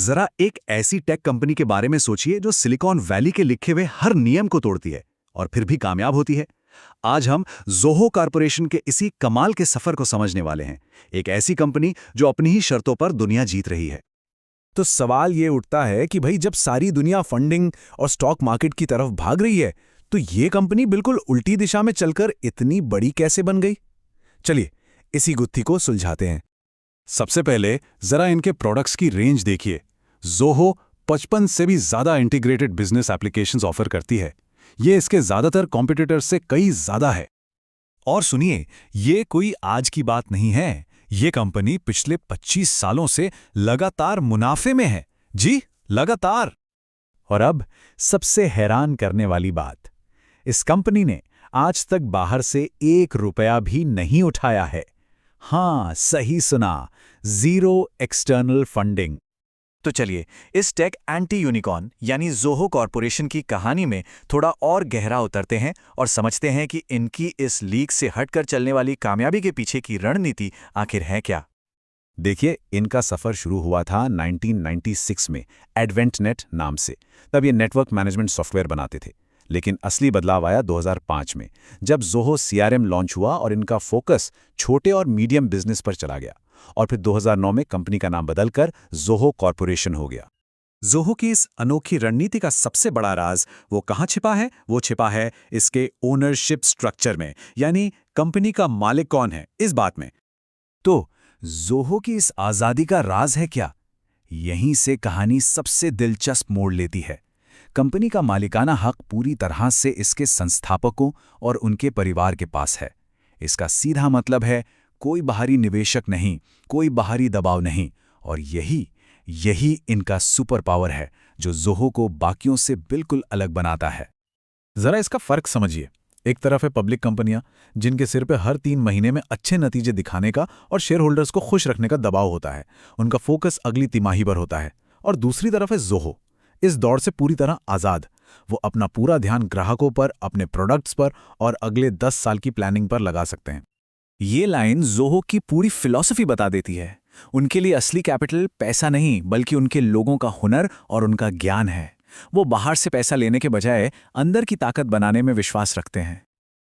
जरा एक ऐसी टेक कंपनी के बारे में सोचिए जो सिलिकॉन वैली के लिखे हुए हर नियम को तोड़ती है और फिर भी कामयाब होती है। आज हम ज़ोहो कॉर्पोरेशन के इसी कमाल के सफर को समझने वाले हैं। एक ऐसी कंपनी जो अपनी ही शर्तों पर दुनिया जीत रही है। तो सवाल ये उठता है कि भाई जब सारी दुनिया फंडिंग और स्टॉक मार्केट की तरफ भाग रही है तो ये कंपनी बिल्कुल उल्टी दिशा में चलकर इतनी बड़ी कैसे बन गई। चलिए इसी गुत्थी को सुलझाते हैं। सबसे पहले जरा इनके प्रोडक्ट्स की रेंज देखिए। ज़ोहो 55 से भी ज्यादा इंटीग्रेटेड बिजनेस एप्लीकेशंस ऑफर करती है। ये इसके ज्यादातर कॉम्पिटिटर्स से कई ज्यादा है। और सुनिए, ये कोई आज की बात नहीं है। ये कंपनी पिछले 25 सालों से लगातार मुनाफे में है। जी, लगातार। और अब सबसे हैरान करने वाली बात, इस कंपनी ने आज तक बाहर से ₹1 भी नहीं उठाया है। हाँ, सही सुना, ज़ीरो एक्सटर्नल फंडिंग। तो चलिए इस टेक एंटी यूनिकॉर्न यानी ज़ोहो कॉर्पोरेशन की कहानी में थोड़ा और गहरा उतरते हैं और समझते हैं कि इनकी इस लीक से हटकर चलने वाली कामयाबी के पीछे की रणनीति आखिर है क्या। देखिए, इनका सफ़र शुरू हुआ था 1996 में एडवेंटनेट नाम से। तब ये नेटवर्क मैनेजमेंट सॉफ्टवेयर बनाते थे। लेकिन असली बदलाव आया 2005 में, जब ज़ोहो CRM लॉन्च हुआ और इनका फोकस छोटे और मीडियम बिजनेस पर चला गया। और फिर 2009 में कंपनी का नाम बदलकर ज़ोहो कॉर्पोरेशन हो गया। ज़ोहो की इस अनोखी रणनीति का सबसे बड़ा राज वो कहाँ छिपा है? वो छिपा है इसके ओनरशिप स्ट्रक्चर में, यानी कंपनी का मालिक कौन है, इस बात में। तो ज़ोहो की इस आज़ादी का राज है क्या? यहीं से कहानी सबसे दिलचस्प मोड़ लेती है। कंपनी का मालिकाना हक पूरी तरह से इसके संस्थापकों और उनके परिवार के पास है। इसका सीधा मतलब है कोई बाहरी निवेशक नहीं, कोई बाहरी दबाव नहीं। और यही इनका सुपर पावर है जो ज़ोहो को बाकियों से बिल्कुल अलग बनाता है। जरा इसका फर्क समझिए। एक तरफ है पब्लिक कंपनियां जिनके सिर पे हर 3 महीने में अच्छे नतीजे दिखाने का और शेयर होल्डर्स को खुश रखने का दबाव होता है। उनका फोकस अगली तिमाही पर होता है। और दूसरी तरफ है ज़ोहो, इस दौड़ से पूरी तरह आज़ाद। वो अपना पूरा ध्यान ग्राहकों पर, अपने प्रोडक्ट्स पर और अगले 10 साल की प्लानिंग पर लगा सकते हैं। ये लाइन ज़ोहो की पूरी फिलॉसफी बता देती है। उनके लिए असली कैपिटल पैसा नहीं, बल्कि उनके लोगों का हुनर और उनका ज्ञान है। वो बाहर से पैसा लेने के बजाय अंदर की ताकत बनाने में विश्वास रखते हैं।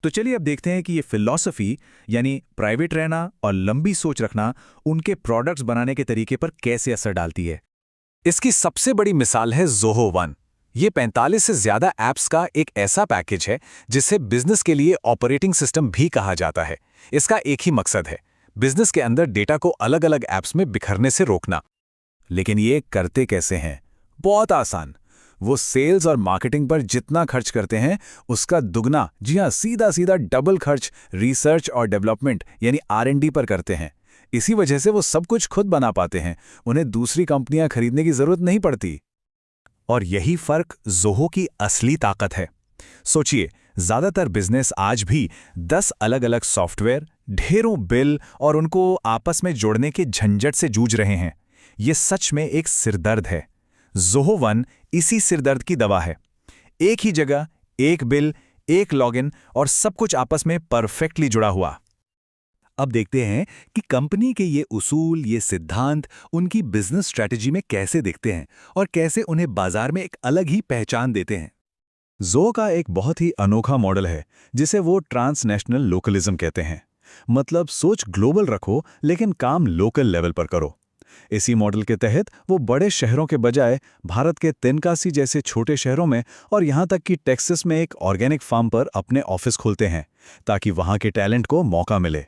तो चलिए अब देखते हैं कि ये फिलॉसफी यानी प्राइवेट रहना और लंबी सोच रखना उनके प्रोडक्ट्स बनाने के तरीके पर कैसे असर डालती है। इसकी सबसे बड़ी मिसाल है ज़ोहो वन। ये 45 से ज्यादा ऐप्स का एक ऐसा पैकेज है जिसे बिजनेस के लिए ऑपरेटिंग सिस्टम भी कहा जाता है। इसका एक ही मकसद है, बिजनेस के अंदर डेटा को अलग अलग ऐप्स में बिखरने से रोकना। लेकिन ये करते कैसे हैं? बहुत आसान। वो सेल्स और मार्केटिंग पर जितना खर्च करते हैं उसका दुगना, जी हाँ, सीधा सीधा डबल खर्च रिसर्च और डेवलपमेंट यानी R&D पर करते हैं। इसी वजह से वो सब कुछ खुद बना पाते हैं। उन्हें दूसरी कंपनियां खरीदने की जरूरत नहीं पड़ती। और यही फर्क ज़ोहो की असली ताकत है। सोचिए, ज्यादातर बिजनेस आज भी 10 अलग अलग सॉफ्टवेयर, ढेरों बिल और उनको आपस में जोड़ने के झंझट से जूझ रहे हैं। ये सच में एक सिरदर्द है। ज़ोहो वन इसी सिरदर्द की दवा है। एक ही जगह, एक बिल, एक लॉगिन और सब कुछ आपस में परफेक्टली जुड़ा हुआ। अब देखते हैं कि कंपनी के ये उसूल, ये सिद्धांत उनकी बिजनेस स्ट्रैटेजी में कैसे दिखते हैं और कैसे उन्हें बाजार में एक अलग ही पहचान देते हैं। ज़ोहो का एक बहुत ही अनोखा मॉडल है जिसे वो ट्रांसनेशनल लोकलिज्म कहते हैं। मतलब सोच ग्लोबल रखो लेकिन काम लोकल लेवल पर करो। इसी मॉडल के तहत वो बड़े शहरों के बजाय भारत के तेनकासी जैसे छोटे शहरों में और यहाँ तक कि टेक्सास में एक ऑर्गेनिक फार्म पर अपने ऑफिस खोलते हैं ताकि वहाँ के टैलेंट को मौका मिले।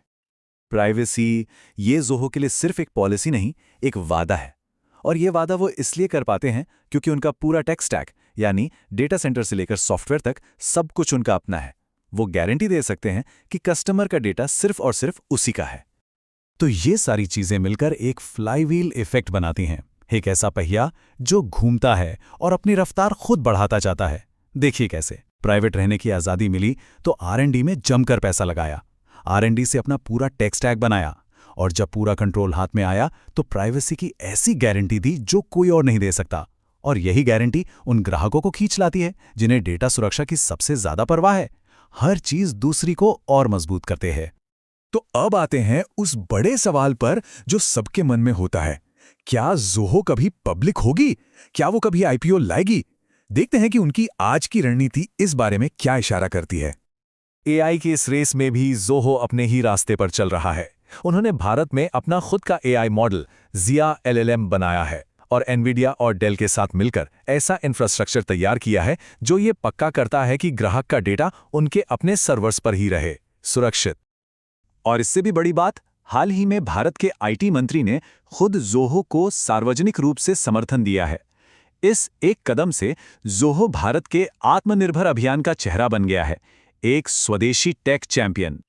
प्राइवेसी, ये ज़ोहो के लिए सिर्फ एक पॉलिसी नहीं, एक वादा है। और ये वादा वो इसलिए कर पाते हैं क्योंकि उनका पूरा टेक स्टैक यानी डेटा सेंटर से लेकर सॉफ्टवेयर तक सब कुछ उनका अपना है। वो गारंटी दे सकते हैं कि कस्टमर का डेटा सिर्फ और सिर्फ उसी का है। तो ये सारी चीजें मिलकर एक फ्लाईव्हील इफेक्ट बनाती हैं, एक ऐसा पहिया जो घूमता है और अपनी रफ्तार खुद बढ़ाता जाता है। देखिए कैसे। प्राइवेट रहने की आज़ादी मिली तो R&D में जमकर पैसा लगाया, R&D से अपना पूरा टेक स्टैक बनाया और जब पूरा कंट्रोल हाथ में आया तो प्राइवेसी की ऐसी गारंटी दी जो कोई और नहीं दे सकता। और यही गारंटी उन ग्राहकों को खींच लाती है जिन्हें डेटा सुरक्षा की सबसे ज्यादा परवाह है। हर चीज दूसरी को और मजबूत करते हैं। तो अब आते हैं उस बड़े सवाल पर जो सबके मन में होता है, क्या ज़ोहो कभी पब्लिक होगी? क्या वो कभी आईपीओ लाएगी? देखते हैं कि उनकी आज की रणनीति इस बारे में क्या इशारा करती है। एआई की इस रेस में भी ज़ोहो अपने ही रास्ते पर चल रहा है। उन्होंने भारत में अपना खुद का एआई मॉडल ज़िया एलएलएम बनाया है और एनवीडिया और डेल के साथ मिलकर ऐसा इंफ्रास्ट्रक्चर तैयार किया है जो ये पक्का करता है कि ग्राहक का डेटा उनके अपने सर्वर्स पर ही रहे, सुरक्षित। और इससे भी बड़ी बात, हाल ही में भारत के आईटी मंत्री ने खुद ज़ोहो को सार्वजनिक रूप से समर्थन दिया है। इस एक कदम से ज़ोहो भारत के आत्मनिर्भर अभियान का चेहरा बन गया है, एक स्वदेशी टेक चैंपियन।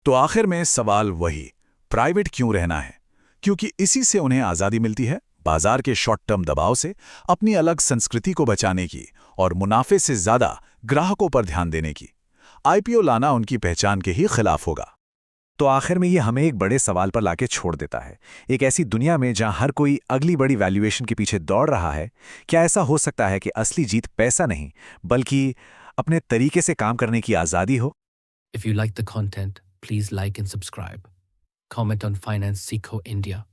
तो आखिर में सवाल वही, प्राइवेट क्यों रहना है? क्योंकि इसी से उन्हें आज़ादी मिलती है, बाजार के शॉर्ट टर्म दबाव से, अपनी अलग संस्कृति को बचाने की और मुनाफे से ज़्यादा ग्राहकों पर ध्यान देने की। आईपीओ लाना उनकी पहचान के ही खिलाफ होगा। तो आखिर में ये हमें एक बड़े सवाल पर लाके छोड़ देता है। एक ऐसी दुनिया में जहां हर कोई अगली बड़ी वैल्यूएशन के पीछे दौड़ रहा है, क्या ऐसा हो सकता है कि असली जीत पैसा नहीं, बल्कि अपने तरीके से काम करने की आज़ादी हो? If you like the content, please like and subscribe. Comment on Finance Seco India.